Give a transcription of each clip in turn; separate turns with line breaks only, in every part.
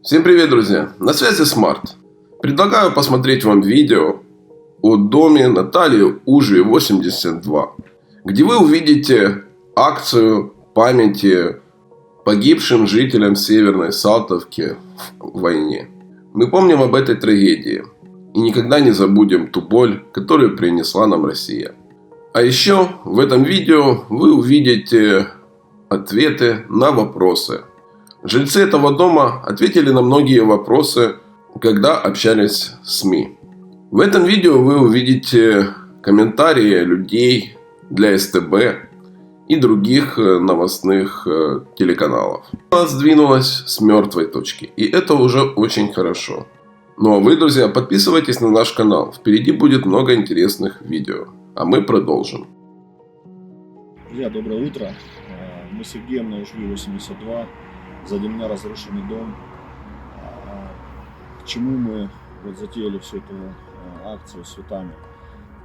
Всем привет, друзья! На связи Смарт. Предлагаю посмотреть вам видео о доме Натальи Ужвий 82, где вы увидите акцию памяти погибшим жителям Северной Салтовки в войне. Мы помним об этой трагедии и никогда не забудем ту боль, которую принесла нам Россия. А еще в этом видео вы увидите ответы на вопросы. Жильцы этого дома ответили на многие вопросы, когда общались с СМИ. В этом видео вы увидите комментарии людей для СТБ и других новостных телеканалов. Она сдвинулась с мертвой точки, и это уже очень хорошо. Ну а вы, друзья, подписывайтесь на наш канал, впереди будет много интересных видео. А мы продолжим.
Друзья, доброе утро. Мы с Сергеем на Ужвий 82. Сзади меня разрушенный дом. К чему мы затеяли всю эту акцию с цветами?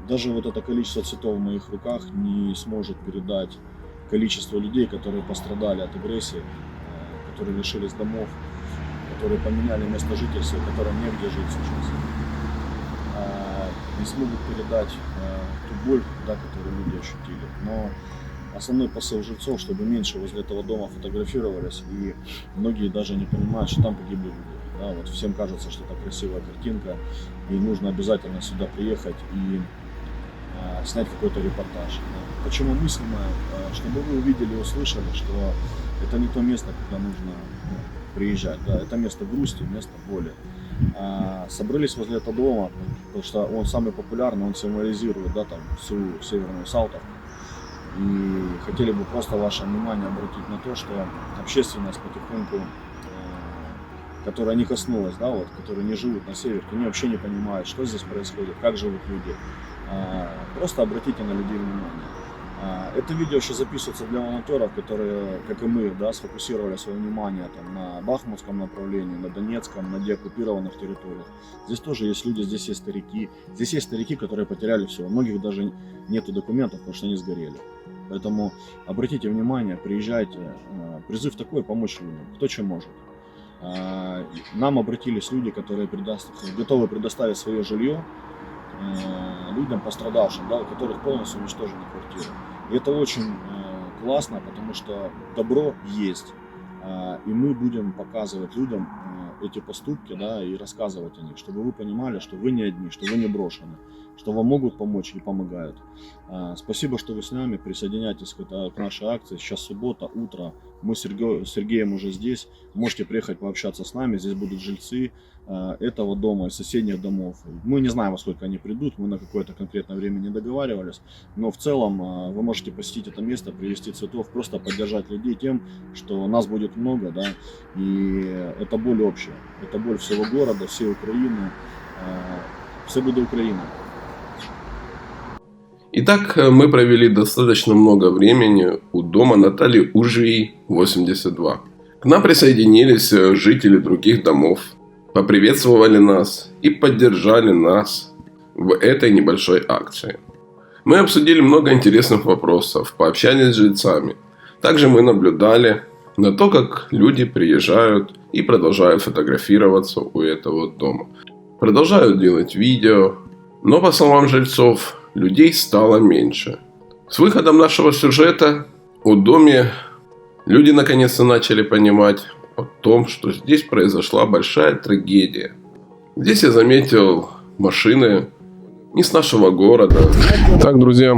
Даже вот это количество цветов в моих руках не сможет передать количество людей, которые пострадали от агрессии, которые лишились домов, которые поменяли место жительства, которым негде жить сейчас. Не смогут передать ту боль, которую люди ощутили. Но основной посыл жильцов, чтобы меньше возле этого дома фотографировались, и многие даже не понимают, что там погибли люди. Да, вот всем кажется, что это красивая картинка, и нужно обязательно сюда приехать и снять какой-то репортаж. Да. Почему мы снимаем? Чтобы вы увидели и услышали, что это не то место, куда нужно приезжать. Да. Это место грусти, место боли. Собрались возле этого дома, потому что он самый популярный, он символизирует, да, там, всю Северную Салтовку. И хотели бы просто ваше внимание обратить на то, что общественность потихоньку, которая не коснулась, да, вот, которые не живут на севере, они вообще не понимают, что здесь происходит, как живут люди. Просто обратите на людей внимание. Это видео еще записывается для волонтеров, которые, как и мы, да, сфокусировали свое внимание там, на Бахмутском направлении, на Донецком, на деоккупированных территориях. Здесь тоже есть люди, здесь есть старики. Здесь есть старики, которые потеряли все. У многих даже нету документов, потому что они сгорели. Поэтому обратите внимание, приезжайте. Призыв такой: помочь людям, кто чем может. Нам обратились люди, которые готовы предоставить свое жилье людям пострадавшим, да, у которых полностью уничтожены квартиры. И это очень классно, потому что добро есть. И мы будем показывать людям эти поступки, да, и рассказывать о них, чтобы вы понимали, что вы не одни, что вы не брошены, что вам могут помочь и помогают. Спасибо, что вы с нами, присоединяйтесь к нашей акции. Сейчас суббота, утро, мы с Сергеем уже здесь, можете приехать пообщаться с нами, здесь будут жильцы этого дома и соседних домов. Мы не знаем, во сколько они придут, мы на какое-то конкретное время не договаривались, но в целом вы можете посетить это место, привезти цветов, просто поддержать людей тем, что нас будет много, да, и это боль общая, это боль всего города, всей Украины, все будет Украина.
Итак, мы провели достаточно много времени у дома Натальи Ужвий 82. К нам присоединились жители других домов, поприветствовали нас и поддержали нас в этой небольшой акции. Мы обсудили много интересных вопросов, пообщались с жильцами. Также мы наблюдали на то, как люди приезжают и продолжают фотографироваться у этого дома. Продолжают делать видео, но по словам жильцов, людей стало меньше. С выходом нашего сюжета о доме люди наконец-то начали понимать о том, что здесь произошла большая трагедия. Здесь я заметил машины не с нашего города. Так, друзья,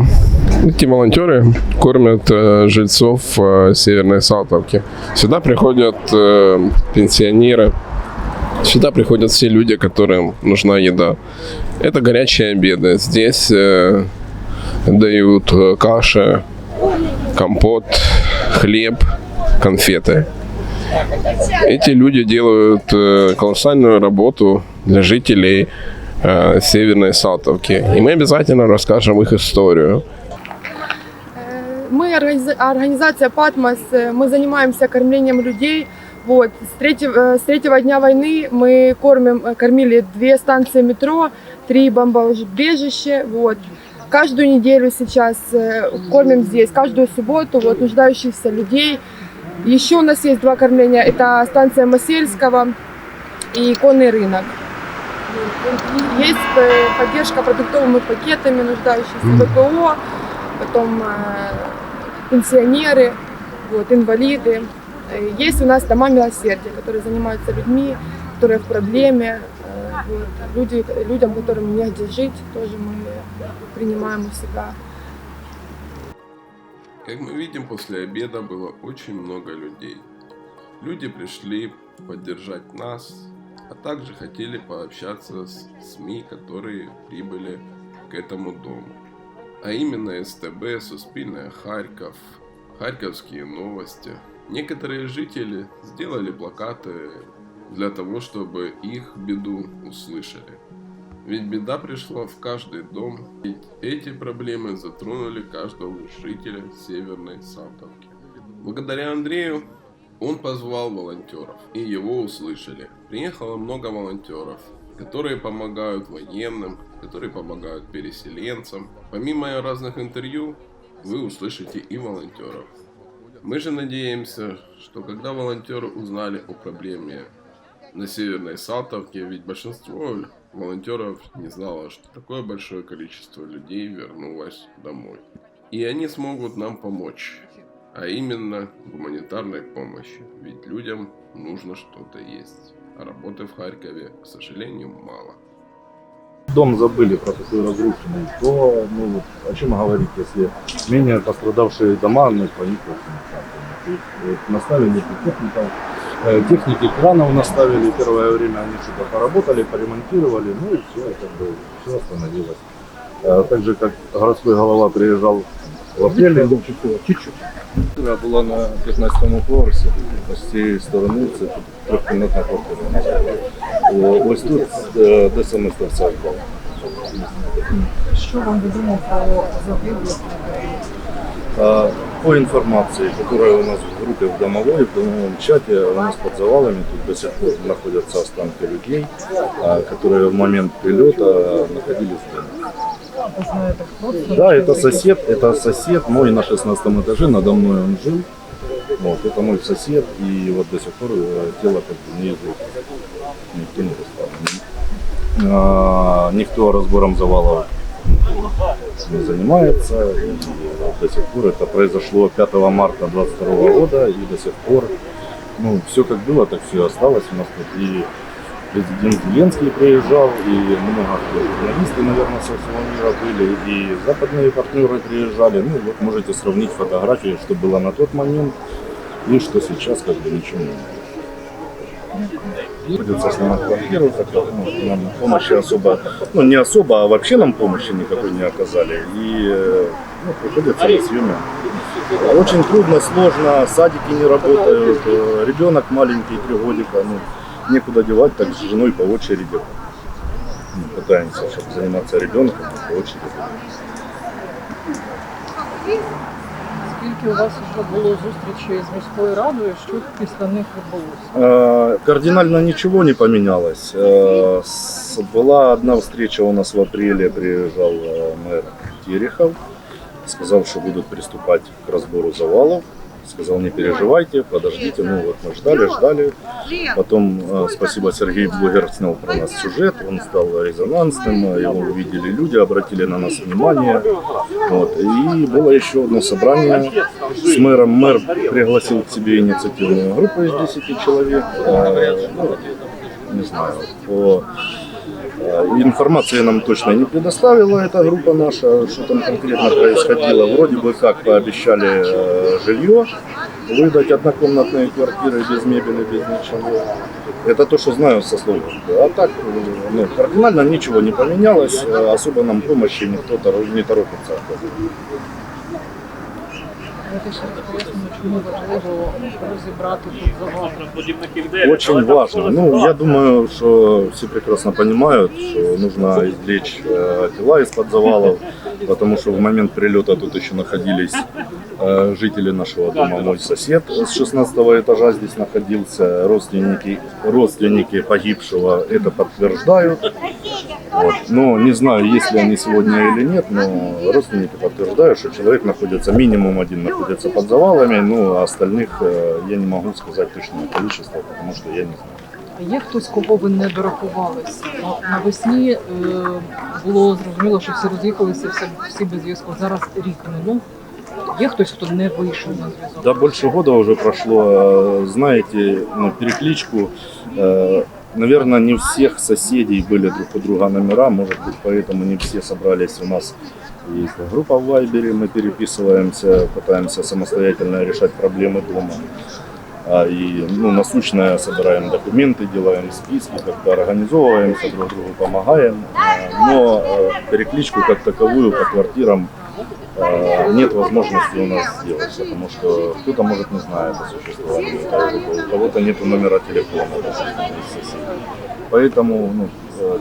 эти волонтеры кормят жильцов Северной Салтовки. Сюда приходят пенсионеры, сюда приходят все люди, которым нужна еда. Это горячие обеды. Здесь дают каши, компот, хлеб, конфеты. Эти люди делают колоссальную работу для жителей Северной Салтовки. И мы обязательно расскажем их историю.
Мы организация «Патмос», мы занимаемся кормлением людей. Вот. С третьего дня войны мы кормили 2 станции метро, 3 бомбоубежища. Вот. Каждую неделю сейчас кормим здесь, каждую субботу вот, нуждающихся людей. Еще у нас есть 2 кормления. Это станция Масельского и конный рынок. Есть поддержка продуктовыми пакетами, нуждающиеся ВПО, потом пенсионеры, вот, инвалиды. Есть у нас дома милосердия, которые занимаются людьми, которые в проблеме, вот, людям, которым негде жить, тоже мы принимаем у себя.
Как мы видим, после обеда было очень много людей. Люди пришли поддержать нас, а также хотели пообщаться с СМИ, которые прибыли к этому дому. А именно СТБ, Суспільне Харьков, Харьковские новости. Некоторые жители сделали плакаты для того, чтобы их беду услышали. Ведь беда пришла в каждый дом, ведь эти проблемы затронули каждого жителя Северной Салтовки. Благодаря Андрею он позвал волонтеров, и его услышали. Приехало много волонтеров, которые помогают военным, которые помогают переселенцам. Помимо разных интервью, вы услышите и волонтеров. Мы же надеемся, что когда волонтеры узнали о проблеме на Северной Салтовке, ведь большинство волонтеров не знало, что такое большое количество людей вернулось домой. И они смогут нам помочь, а именно гуманитарной помощи, ведь людям нужно что-то есть, а работы в Харькове, к сожалению, мало.
Дом забыли про такой разрушенный, то ну, о чем говорить, если менее пострадавшие дома, ну, по них наставили техники кранов наставили, первое время они что-то поработали, поремонтировали, ну и все, как бы, все остановилось. Так же, как городской голова приезжал в апреле, чуть-чуть.
Була на 15-му поверсі, з цієї сторони це тут трьохкімнатна квартира. Ось тут, де саме стався впав.
Що вам відомо про загиблих?
По информации, которая у нас в группе в домовой, в домовом чате, у нас под завалами тут до сих пор находятся останки людей, которые в момент прилета находились в доме.
Ви знаєте, хто це?
Да, это сосед мой на 16 этаже, надо мной он жил. Вот, это мой сосед, и вот до сих пор тело как бы неизвестно. Никто не доставлен. Никто разбором завалов не занимается. И до сих пор это произошло 5 марта 2022 года, и до сих пор ну, все как было, так все осталось. У нас тут и президент Зеленский приезжал, и много журналисты, наверное, со всего мира были, и западные партнеры приезжали. Ну вот можете сравнить фотографии, что было на тот момент и что сейчас, как бы ничего не придется снимать квартиру, так как нам помощи особо, ну не особо, а вообще нам помощи никакой не оказали. И ну, приходится на съеме. Очень трудно, сложно, садики не работают, ребенок маленький, 3 годика, ну, некуда девать, так с женой по очереди. Пытаемся, чтобы заниматься ребенком, по очереди.
Скільки у вас вже було зустрічей з міською радою, що після них відбулося?
Кардинально ничего не поменялось. Была одна встреча у нас в апреле, приезжал мэр Терехов, сказал, что будут приступать к разбору завалов. Сказал, не переживайте, подождите. Ну вот мы ждали. Потом, спасибо, Сергей Блогер снял про нас сюжет, он стал резонансным, его увидели люди, обратили на нас внимание. Вот. И было еще одно собрание с мэром. Мэр пригласил к себе инициативную группу из 10 человек. Не знаю, по информации нам точно не предоставила эта группа наша, что там конкретно происходило. Вроде бы как пообещали жилье, выдать однокомнатные квартиры без мебели, без ничего. Это то, что знаю со слов. А так ну, кардинально ничего не поменялось, особо нам помощи никто не торопится.
Чому важливо розібрати тут завали?
Очень важно. Ну, я думаю, что все прекрасно понимают, что нужно извлечь тела из-под завалов, потому что в момент прилета тут еще находились жители нашего дома. Мой сосед с 16 этажа здесь находился, родственники погибшего это подтверждают. Вот. Но не знаю, есть ли они сегодня или нет, но родственники подтверждают, что человек находится, минимум один находится под завалами, ну а остальных я не могу сказать точное количество, потому что я не знаю.
А є хтось, кого ви не дорахувалися? Навесні було зрозуміло, що всі роз'їхалися, всі без зв'язку. Зараз рік минув. Є хтось, хто не вийшов на зв'язок?
Да, больше года уже прошло. Знаете, перекличку, наверное, не у всех соседей были друг у друга номера, может быть, поэтому не все собрались. У нас есть группа в Вайбере, мы переписываемся, пытаемся самостоятельно решать проблемы дома. И насущное собираем документы, делаем списки, как-то организовываемся, друг другу помогаем. Но перекличку как таковую по квартирам нет возможности у нас сделать, потому что кто-то, может, не знает о существовании, у кого-то нет номера телефона из соседей. Поэтому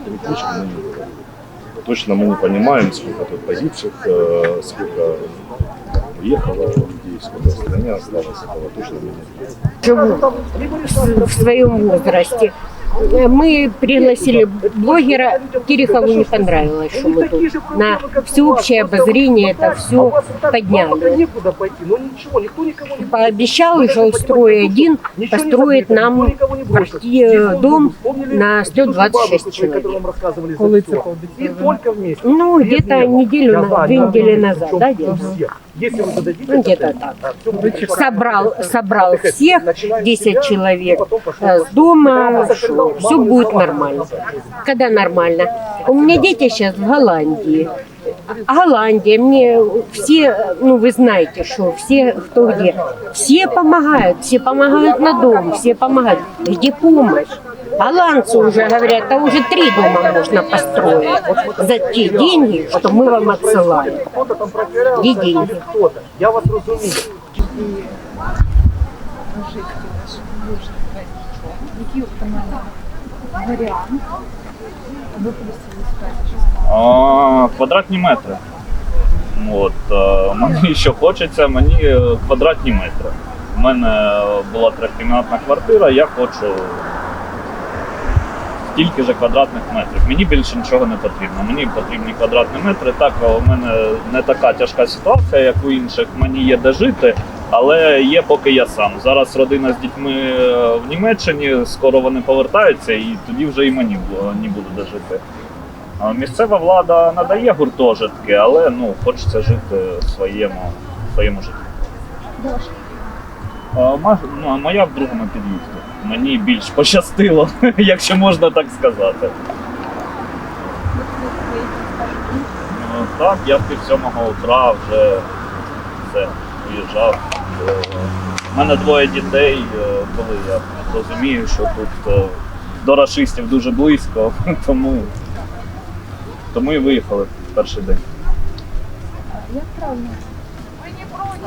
перекличку мы не делаем. Точно мы не понимаем, сколько тут погибших, сколько уехало людей, сколько в стране осталось, этого точно мы не знаем.
Живу в своем возрасте. Мы пригласили блогера, Терехову не понравилось, что мы тут на всеобщее обозрение это все подняли. Пообещал уже устроить построить нам дом на 126 человек.
Коли це пообіцяли?
Ну, где-то две недели назад, да, где-то так. Собрал всех, 10 человек с дома, все будет нормально. Когда нормально? У меня дети сейчас в Голландии. Голландия, мне все, вы знаете, что все, кто где, все помогают на дом, все помогают. Где помощь? Голландцы уже говорят, а уже 3 дома можно построить за те деньги, что мы вам отсылаем. Где деньги?
Я вас розумію.
Який оптимальний варіант? Ви
Квадратні метри. Мені що хочеться, мені квадратні метри. У мене була 3-кімнатна квартира, я хочу стільки ж квадратних метрів. Мені більше нічого не потрібно. Мені потрібні квадратні метри. Так, у мене не така тяжка ситуація, як у інших. Мені є де жити, але є поки я сам. Зараз родина з дітьми в Німеччині, скоро вони повертаються і тоді вже і мені не буде де жити. Місцева влада надає гуртожитки, але хочеться жити в своєму житті. Моя в другому під'їзді. Мені більш пощастило, якщо можна так сказати. Так, я в 5:30 утра вже виїжджав. У мене 2 дітей, коли я розумію, що тут до рашистів дуже близько, тому і виїхали в перший день.
Як правильно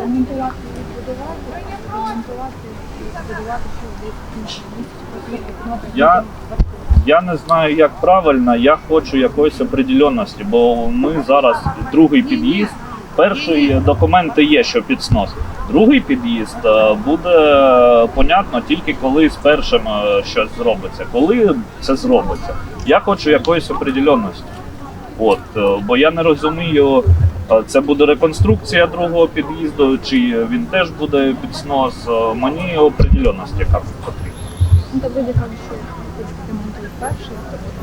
ремонтувати і будувати,
Я не знаю, як правильно, я хочу якоїсь определенності, бо ми зараз другий під'їзд, перший документи є, що під снос. Другий під'їзд буде, понятно, тільки коли з першим щось зробиться. Коли це зробиться? Я хочу якоїсь определенності. Бо я не розумію, це буде реконструкція другого під'їзду, чи він теж буде під снос. Мені определенність яка потрібна.
Та буде кажуть, що ремонтують перший,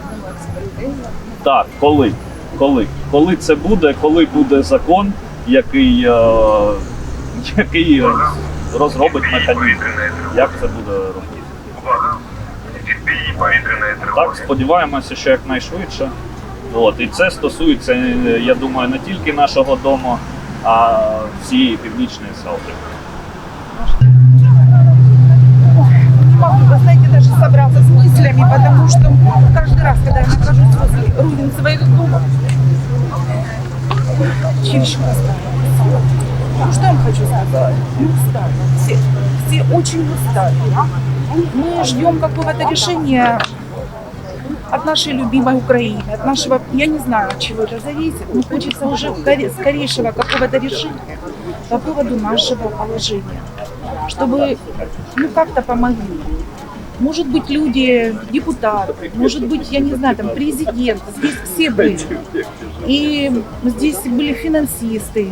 знову експертиза.
Так, коли це буде, коли буде закон, який розробить механізм, як це буде робити. Так, сподіваємося, що якнайшвидше. І це стосується, я думаю, не тільки нашого дому, а всієї Північної Салти.
Не могу, вы знаете, даже собраться с мыслями, потому что каждый раз, когда я нахожусь возле руин своих домов, чересчур устала. Ну, что я вам хочу сказать? Мы устали. Все очень устали. Мы ждем какого-то решения от нашей любимой Украины, от нашего, я не знаю, от чего это зависит, но хочется уже скорейшего какого-то решения по поводу нашего положения, чтобы как-то помогли. Может быть, люди, депутаты, может быть, я не знаю, там президент, здесь все были. И здесь были финансисты.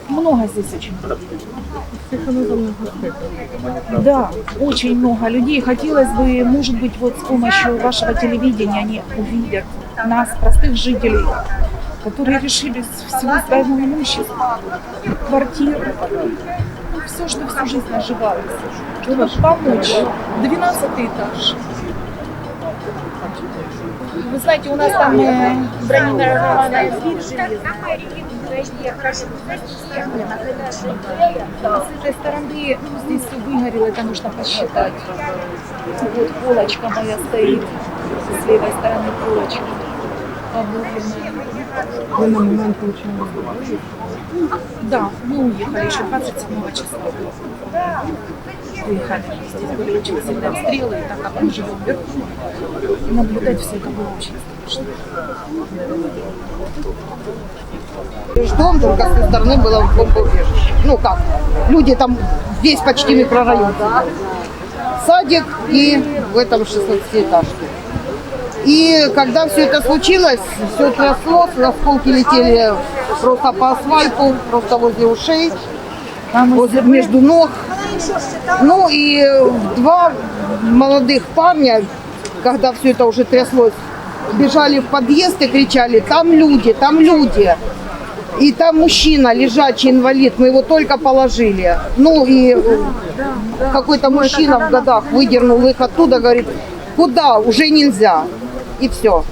Много здесь очень было. Да, очень много людей. Хотелось бы, может быть, вот с помощью вашего телевидения они увидят нас, простых жителей, которые решили всего своего имущества, квартиру, все, что всю жизнь наживалось, чтобы помочь. 12-й этаж. Вы знаете, у нас там бронированная дверь железная. Да, с этой стороны, ну, здесь все выгорело, это нужно посчитать. Вот полочка моя стоит, с левой стороны полочка.
Вы на момент получали?
Да, мы уехали еще 27 числа. Уехали. Здесь были очень сильные обстрелы, и так как мы живем вверху, наблюдать все это было очень страшно.
Дом только с той стороны было бомбоубежище. Ну как, люди там, весь почти микрорайон. Садик и в этом 16-этажке. И когда все это случилось, все тряслось, осколки летели просто по асфальту, просто возле ушей, возле, между ног. Ну и два молодых парня, когда все это уже тряслось, бежали в подъезд и кричали: там люди, там люди. И там мужчина, лежачий инвалид, мы его только положили. Ну и какой-то мужчина в годах выдернул их оттуда, говорит: куда, уже нельзя. И все.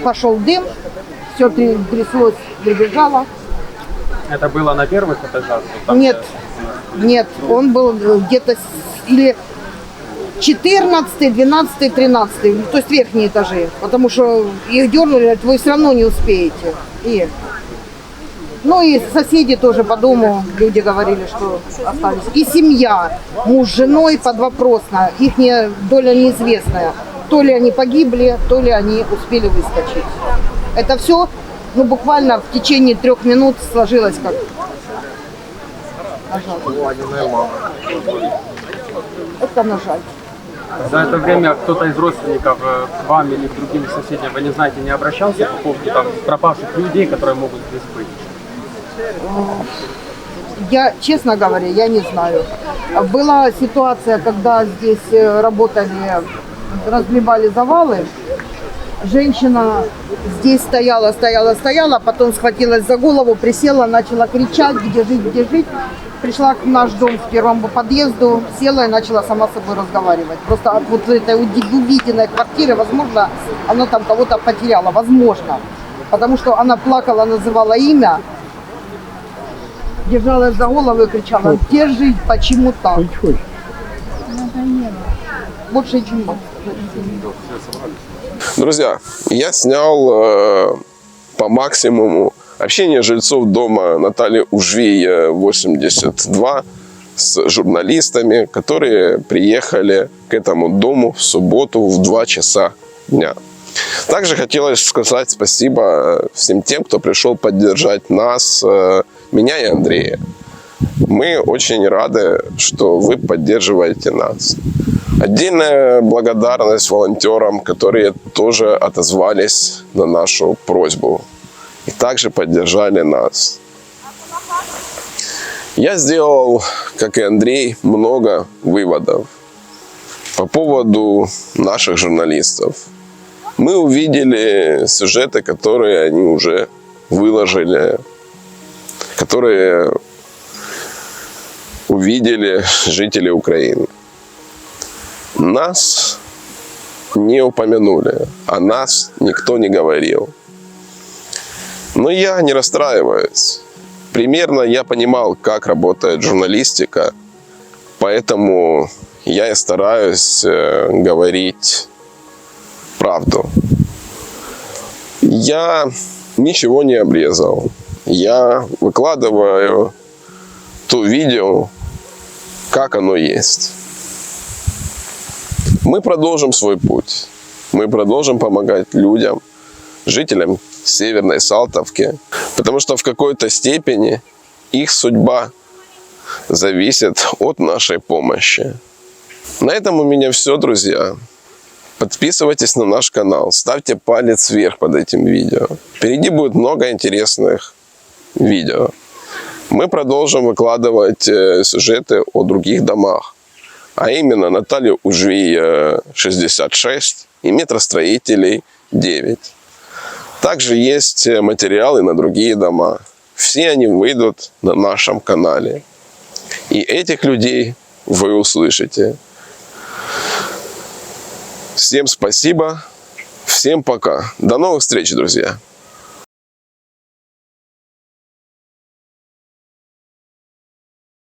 Пошел дым, все тряслось, прибежало.
Это было на первых этажах?
Нет, нет, он был где-то или 14, 12, 13, то есть верхние этажи. Потому что их дернули, вы все равно не успеете. Ну и соседи тоже по дому, люди говорили, что остались. И семья, муж с женой подвопросно, их доля неизвестная. То ли они погибли, то ли они успели выскочить. Это все, ну, буквально в течение 3 минут сложилось как. Это на жаль.
За это время кто-то из родственников к вам или к другим соседям, вы не знаете, не обращался по поводу там пропавших людей, которые могут здесь быть?
Я, честно говоря, я не знаю. Была ситуация, когда здесь работали, разгребали завалы. Женщина здесь стояла, потом схватилась за голову, присела, начала кричать: где жить, где жить. Пришла в наш дом в первом подъезду, села и начала сама с собой разговаривать. Просто от вот этой увиденной квартиры, возможно, она там кого-то потеряла, возможно. Потому что она плакала, называла имя, держалась за голову и кричала: где жить, почему так? Больше ничего.
Друзья, я снял по максимуму общение жильцов дома Натальи Ужвей, 82, с журналистами, которые приехали к этому дому в субботу в 2 часа дня. Также хотелось сказать спасибо всем тем, кто пришел поддержать нас, меня и Андрея. Мы очень рады, что вы поддерживаете нас. Отдельная благодарность волонтерам, которые тоже отозвались на нашу просьбу и также поддержали нас. Я сделал, как и Андрей, много выводов по поводу наших журналистов. Мы увидели сюжеты, которые они уже выложили, которые увидели жители Украины. Нас не упомянули, о нас никто не говорил. Но я не расстраиваюсь. Примерно я понимал, как работает журналистика, поэтому я и стараюсь говорить правду. Я ничего не обрезал. Я выкладываю то видео, как оно есть. Мы продолжим свой путь. Мы продолжим помогать людям, жителям Северной Салтовки, потому что в какой-то степени их судьба зависит от нашей помощи. На этом у меня все, друзья. Подписывайтесь на наш канал, ставьте палец вверх под этим видео. Впереди будет много интересных видео. мы продолжим выкладывать сюжеты о других домах. А именно Наталья Ужвий 66 и метростроителей 9. Также есть материалы на другие дома. Все они выйдут на нашем канале. И этих людей вы услышите. Всем спасибо. Всем пока. До новых встреч, друзья.